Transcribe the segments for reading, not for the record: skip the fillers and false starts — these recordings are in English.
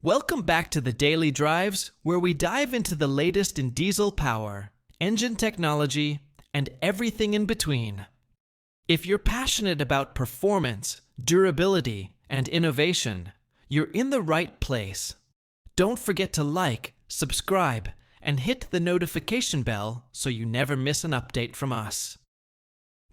Welcome back to the Daily Drives, where we dive into the latest in diesel power, engine technology, and everything in between. If you're passionate about performance, durability, and innovation, you're in the right place. Don't forget to like, subscribe, and hit the notification bell so you never miss an update from us.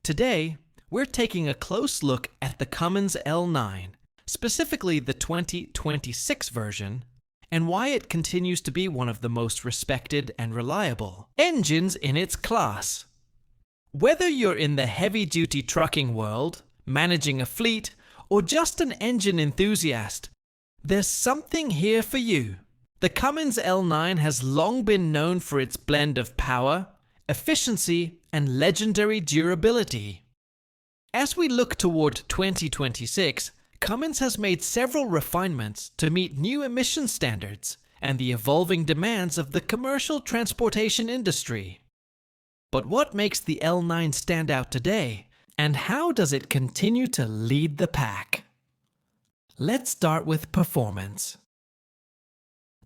Today, we're taking a close look at the Cummins L9, specifically the 2026 version, and why it continues to be one of the most respected and reliable engines in its class. Whether you're in the heavy-duty trucking world, managing a fleet, or just an engine enthusiast, there's something here for you. The Cummins L9 has long been known for its blend of power, efficiency, and legendary durability. As we look toward 2026, Cummins has made several refinements to meet new emission standards and the evolving demands of the commercial transportation industry. But what makes the L9 stand out today, and how does it continue to lead the pack? Let's start with performance.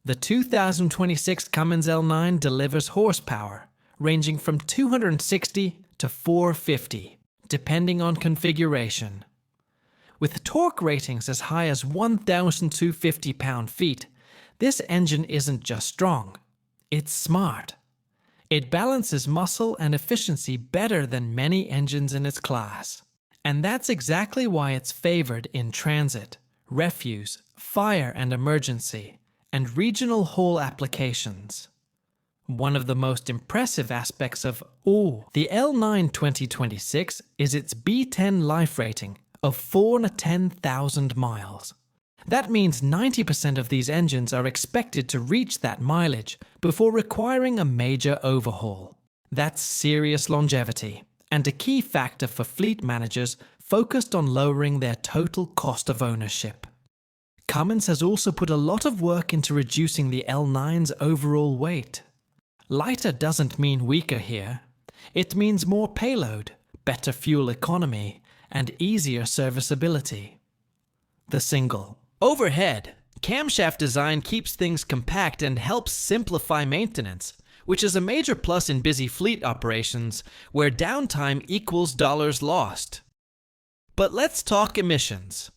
The 2026 Cummins L9 delivers horsepower ranging from 260 to 450, depending on configuration. With torque ratings as high as 1,250 pound-feet, this engine isn't just strong, it's smart. It balances muscle and efficiency better than many engines in its class. And that's exactly why it's favored in transit, refuse, fire and emergency, and regional haul applications. One of the most impressive aspects of the L9 2026 is its B10 life rating of 4 to 10,000 miles. That means 90% of these engines are expected to reach that mileage before requiring a major overhaul. That's serious longevity, and a key factor for fleet managers focused on lowering their total cost of ownership. Cummins has also put a lot of work into reducing the L9's overall weight. Lighter doesn't mean weaker here. It means more payload, better fuel economy, and easier serviceability. The single overhead camshaft design keeps things compact and helps simplify maintenance, which is a major plus in busy fleet operations where downtime equals dollars lost. But let's talk emissions.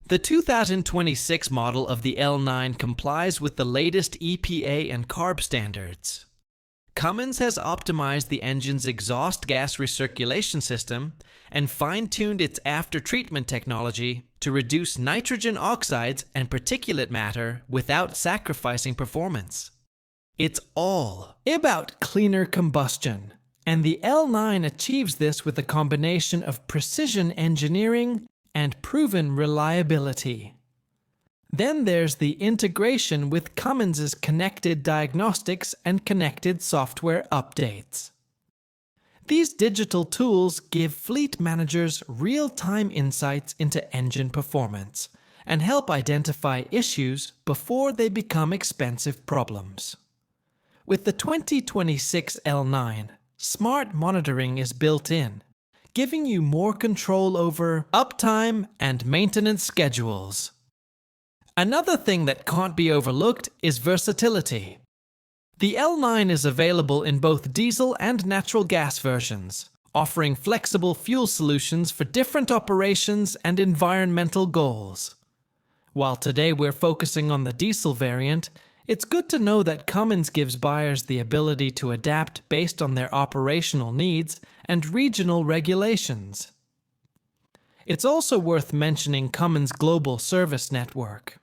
The 2026 model of the L9 complies with the latest EPA and CARB standards. Cummins has optimized the engine's exhaust gas recirculation system and fine-tuned its after-treatment technology to reduce nitrogen oxides and particulate matter without sacrificing performance. It's all about cleaner combustion, and the L9 achieves this with a combination of precision engineering and proven reliability. Then there's the integration with Cummins's connected diagnostics and connected software updates. These digital tools give fleet managers real-time insights into engine performance and help identify issues before they become expensive problems. With the 2026 L9, smart monitoring is built in, giving you more control over uptime and maintenance schedules. Another thing that can't be overlooked is versatility. The L9 is available in both diesel and natural gas versions, offering flexible fuel solutions for different operations and environmental goals. While today we're focusing on the diesel variant, it's good to know that Cummins gives buyers the ability to adapt based on their operational needs and regional regulations. It's also worth mentioning Cummins' global service network.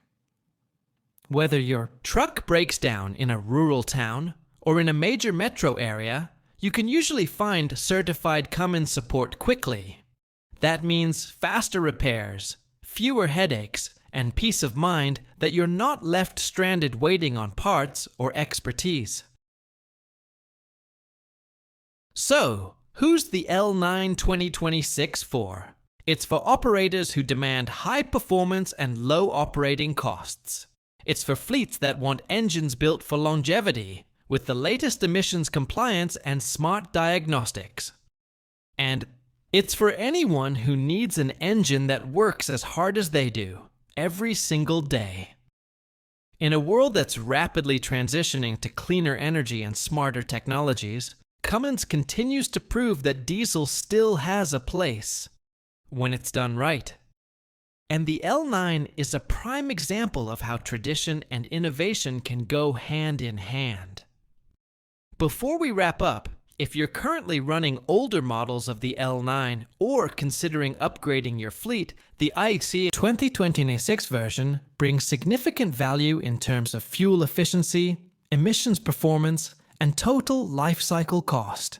Whether your truck breaks down in a rural town or in a major metro area, you can usually find certified Cummins support quickly. That means faster repairs, fewer headaches, and peace of mind that you're not left stranded waiting on parts or expertise. So, who's the L9 2026 for? It's for operators who demand high performance and low operating costs. It's for fleets that want engines built for longevity, with the latest emissions compliance and smart diagnostics. And it's for anyone who needs an engine that works as hard as they do, every single day. In a world that's rapidly transitioning to cleaner energy and smarter technologies, Cummins continues to prove that diesel still has a place when it's done right. And the L9 is a prime example of how tradition and innovation can go hand in hand. Before we wrap up, if you're currently running older models of the L9 or considering upgrading your fleet, the IC 2026 version brings significant value in terms of fuel efficiency, emissions performance, and total life cycle cost.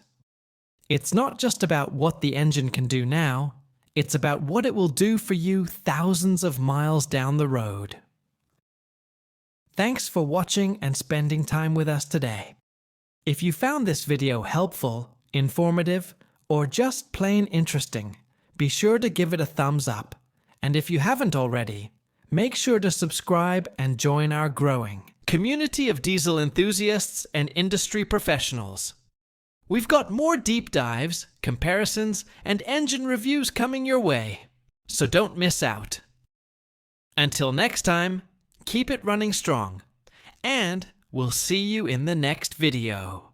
It's not just about what the engine can do now, it's about what it will do for you thousands of miles down the road. Thanks for watching and spending time with us today. If you found this video helpful, informative, or just plain interesting, be sure to give it a thumbs up. And if you haven't already, make sure to subscribe and join our growing community of diesel enthusiasts and industry professionals. We've got more deep dives, comparisons, and engine reviews coming your way, so don't miss out. Until next time, keep it running strong, and we'll see you in the next video.